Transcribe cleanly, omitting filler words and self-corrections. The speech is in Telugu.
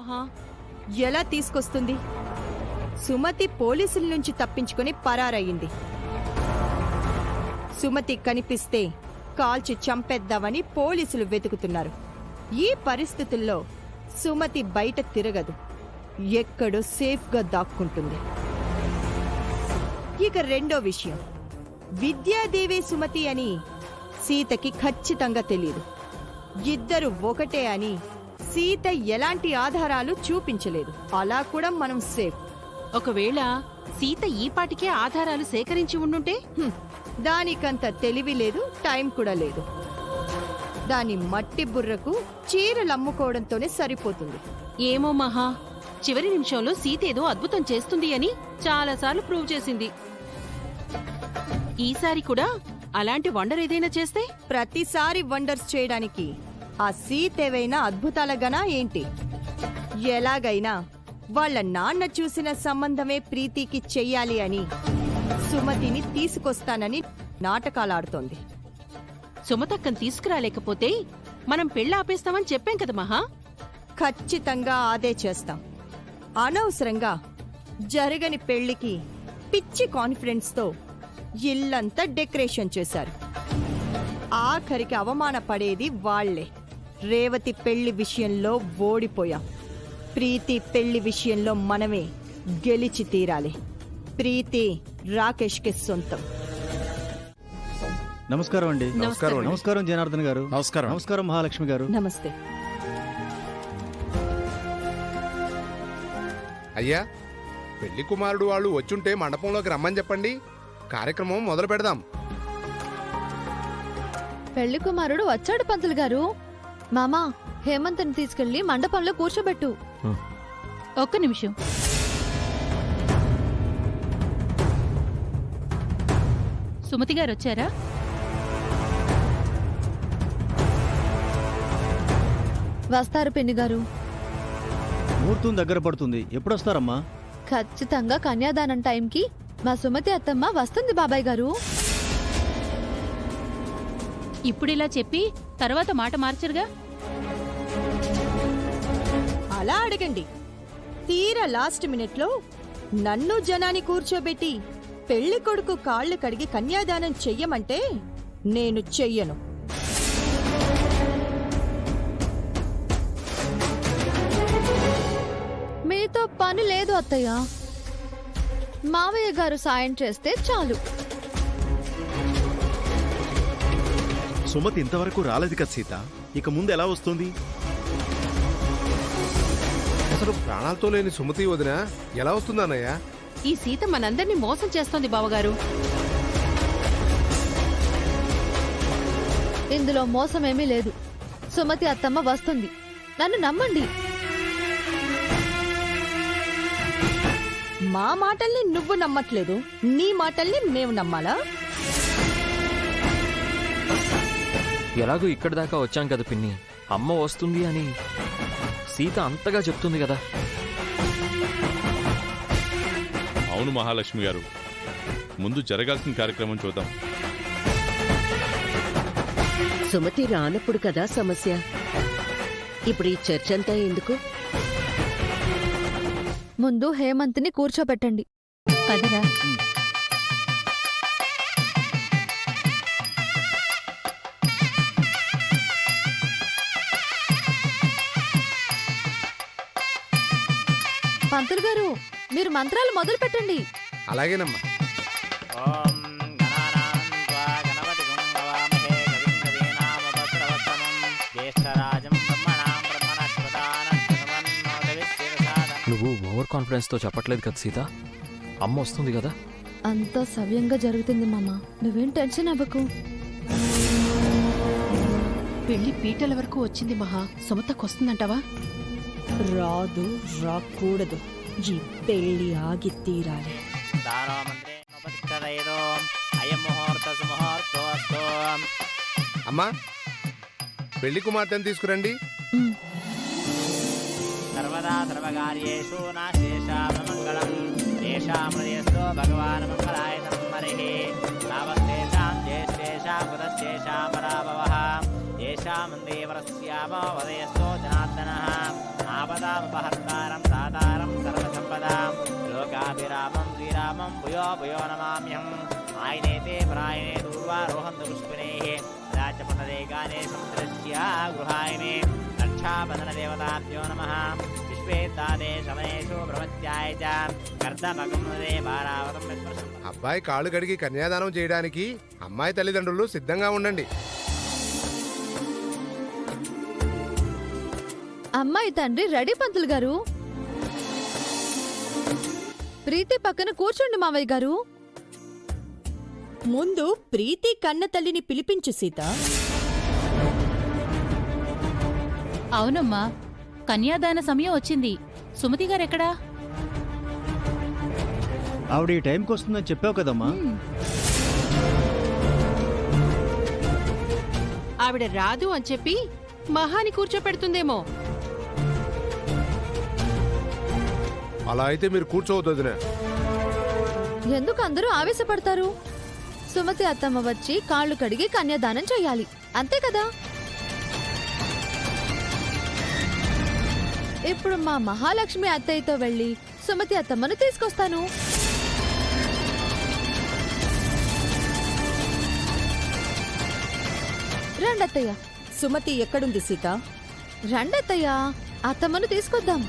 మహా. ఎలా తీసుకొస్తుంది? సుమతి పోలీసుల నుంచి తప్పించుకుని పరారయ్యింది. సుమతి కనిపిస్తే కాల్చి చంపేద్దామని పోలీసులు వెతుకుతున్నారు. ఈ పరిస్థితుల్లో సుమతి బయట తిరగదు, ఎక్కడో సేఫ్గా దాక్కుంటుంది. ఇక రెండో విషయం, విద్యాదేవి సుమతి అని సీతకి ఖచ్చితంగా తెలియదు. ఇద్దరు ఒకటే అని సీత ఎలాంటి ఆధారాలు చూపించలేదు. అలా కూడా మనం సేఫ్. ఒకవేళ సీత ఈ పాటికే ఆధారాలు సేకరించి ఉండుంటే? దానికంత తెలివి లేదు, టైం కూడా లేదు. దాని మట్టి బుర్రకు చీరలు అమ్ముకోవడంతోనే సరిపోతుంది. ఏమో మహా, చివరి నిమిషంలో సీత ఏదో అద్భుతం చేస్తుంది అని చాలాసార్లు ప్రూవ్ చేసింది. ఈసారి కూడా అలాంటి వండర్ ఏదైనా చేస్తే? ప్రతిసారి వండర్స్ చేయడానికి ఆ సీతేవైనా అద్భుతాలగనా ఏంటి? ఎలాగైనా వాళ్ళ నాన్న చూసిన సంబంధమే ప్రీతికి చెయ్యాలి అని సుమతిని తీసుకొస్తానని నాటకాలాడుతోంది. సుమతక్కని తీసుకురాలేకపోతే మనం పెళ్ళి ఆపేస్తామని చెప్పాం కదా మహా. ఖచ్చితంగా అదే చేస్తాం. అనవసరంగా జరగని పెళ్లికి పిచ్చి కాన్ఫిడెన్స్తో ఇల్లంతా డెకరేషన్ చేశారు. ఆఖరికి అవమానపడేది వాళ్లే. రేవతి పెళ్లి విషయంలో ఓడిపోయాం. ప్రీతి పెళ్లి విషయంలో మనమే గెలిచి తీరాలి. ప్రీతి రాకేష్కి సొంతం. నమస్కారం అండి. నమస్కారం. నమస్కారం జనార్దన్ గారు. నమస్కారం. నమస్కారం మహాలక్ష్మి గారు. నమస్తే. అయ్యా, పెళ్లి కుమారుడు వాళ్ళు వచ్చుంటే మండపంలోకి రమ్మని చెప్పండి. కార్యక్రమం మొదలు పెడదాం. పెళ్లి కుమారుడు వచ్చాడు పంతులు గారు. మామా, హేమంత్ని తీసుకెళ్లి మండపంలో కూర్చోబెట్టు. ఒక్క నిమిషం. సుమతి గారు వచ్చారా? వస్తారు పిన్ని గారు. ముహూర్తం దగ్గర పడుతుంది. ఎప్పుడొస్తారమ్మా? ఖచ్చితంగా కన్యాదానం టైంకి మా సుమతి అత్తమ్మ వస్తుంది బాబాయ్ గారు. ఇప్పుడిలా చెప్పి తర్వాత మాట మార్చరుగా? అలా అడగండి. తీరా లాస్ట్ మినిట్లో నన్ను జనాన్ని కూర్చోబెట్టి పెళ్లి కొడుకు కాళ్లు కడిగి కన్యాదానం చెయ్యమంటే నేను చెయ్యను. మీతో పని లేదు అత్తయ్య. మావయ్య గారు సాయం చేస్తే చాలు. సుమతి ఇంతవరకు రాలేదు కదా సీత, ఇక ముందు ఎలా వస్తుంది? అసలు ప్రాణాలతో లేని సుమతి వదిన ఎలా వస్తుందన్నయ్యా? ఈ సీత మనందరినీ మోసం చేస్తోంది బావగారు. ఇందులో మోసమేమీ లేదు. సుమతి అత్తమ్మ వస్తుంది, నన్ను నమ్మండి. మా మాటల్ని నువ్వు నమ్మట్లేదు, నీ మాటల్ని మేము నమ్మాలా? ఎలాగో ఇక్కడి దాకా వచ్చాం కదా పిన్ని, అమ్మ వస్తుంది అని సీత అంతగా చెప్తుంది కదా. అవును మహాలక్ష్మి గారు, ముందు జరగాల్సిన కార్యక్రమం చూద్దాం. సుమతి రానప్పుడు కదా సమస్య. ఇప్పుడు ఈ చర్చ అంతా ఎందుకు? ముందు హేమంత్ని కూర్చోబెట్టండి. పదరా. పంతులు గారు, మీరు మంత్రాలు మొదలు పెట్టండి. అలాగేనమ్మా. నువ్వు ఓవర్ కాన్ఫిడెన్స్ తో చెప్పట్లేదు కదా సీత, అమ్మ వస్తుంది కదా. అంతా సవ్యంగా జరుగుతుంది మామ, నువ్వేం టెన్షన్ అవ్వకు. పెళ్లి పీటల వరకు వచ్చింది మహా. సుమతకొస్తుందంటావా? రాదు, రాకూడదు. ఈ పెళ్లి ఆగి తీరాలి. అమ్మా, పెళ్లి కుమార్తెను తీసుకురండి. సర్వదా సర్వకార్యేషు నాశేషామంగళం తేషాం హృదయస్థో భగవాన్ మంగళాయతం హరిః తావస్తేషాం జ్యేష్ఠేషాం కృతశ్చేషాం పరాభవః తేషాం దేవరస్యామో హృదయస్థో జనార్దనః ఆపదాముపహర్తారం దాతారం సర్వసంపదాం లోకాభిరామం శ్రీరామం భూయో భూయో నమామ్యం ఆయనేతే ప్రాయణే దూర్వారోహంతు పుష్పిణేః రాజపునరే గానే సముద్రస్య గృహాయనే రక్షాబంధన దేవతాభ్యో నమః విశ్వేత్తాదే శమనేషు బ్రహ్మత్యాయ చ కర్దమగముదే భారావతం విస్మృశం. అబ్బాయి కాళ్ళు కడిగి కన్యాదానం చేయడానికి అమ్మాయి తల్లిదండ్రులు సిద్ధంగా ఉండండి. అమ్మాయి తండ్రి రెడీ పంతులు గారు. ప్రీతి పక్కన కూర్చోండి మావయ్య గారు. ముందు ప్రీతి కన్న తల్లిని పిలిపించు సీత. అవునమ్మా, కన్యాదాన సమయం వచ్చింది. సుమతి గారెక్కడా? ఆవిడ ఈ టైంకి వస్తుందని చెప్పావు కదమ్మా. ఆవిడ రాదు అని చెప్పి మహాని కూర్చోపెడుతుందేమో. అలా అయితే మీరు కూర్చోవద్దు వదినా. ఎందుకు అందరూ ఆవేశపడతారు? సుమతి అత్తమ్మ వచ్చి కాళ్ళు కడిగి కన్యాదానం చెయ్యాలి, అంతే కదా. ఇప్పుడు మా మహాలక్ష్మి అత్తయ్యతో వెళ్ళి సుమతి అత్తమ్మను తీసుకొస్తాను. రండత్తయ్య. సుమతి ఎక్కడుంది సీత? రండత్తయ్య, అత్తమ్మను తీసుకొద్దాం.